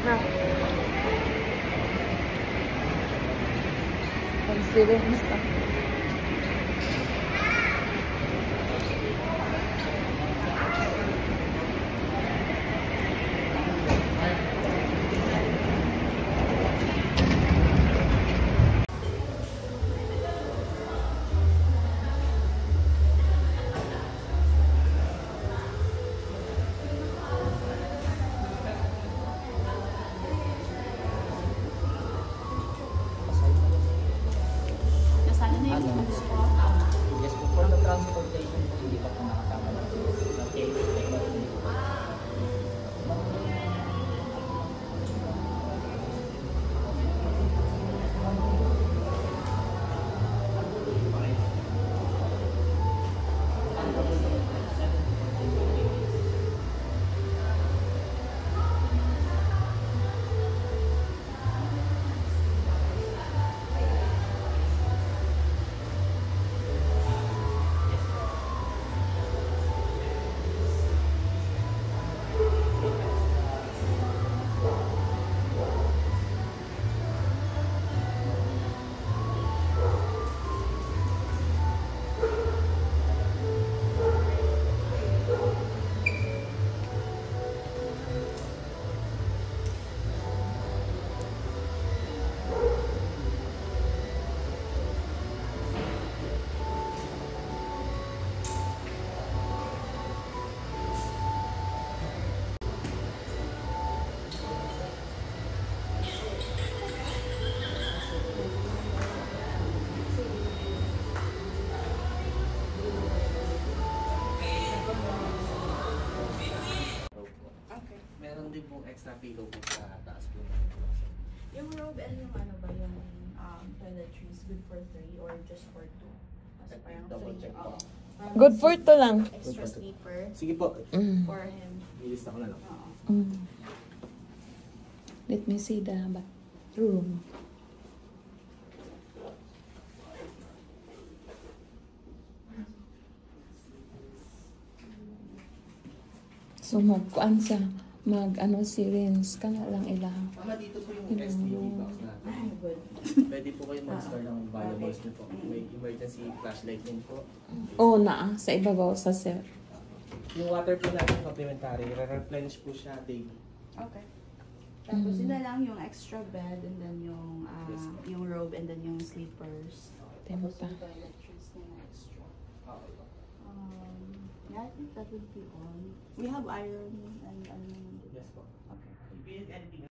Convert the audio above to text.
na. Confidence na. Yes po, for the transportation, hindi pa po nakasama na po. Okay, meron din pong extra pillow po sa taas po. Yung robe and yung ano ba yung toiletries, good for 3 or just for 2? Kasi parang Double check po. Good for to lang. Extra sleeper Sige po, for him. ilista ko na lang. Oo. Let me see the bathroom. So magkuan sa ano si Rins kana lang ilang. Mama, dito po yung STD box natin. Ay, good. Pwede po kayo mag-store ng valuables niyo po. May emergency flashlight din po. Oh na sa ibabaw sa sir. Yung water po natin complimentary, re-replenish po siya daily. Okay. Tapos yun na lang yung extra bed and then yung Yes. yung robe and then yung sleepers. Tempa. Tapos yung toiletries na extra. Yeah, I think that would be all. We have iron and Yes po. okay. If you need anything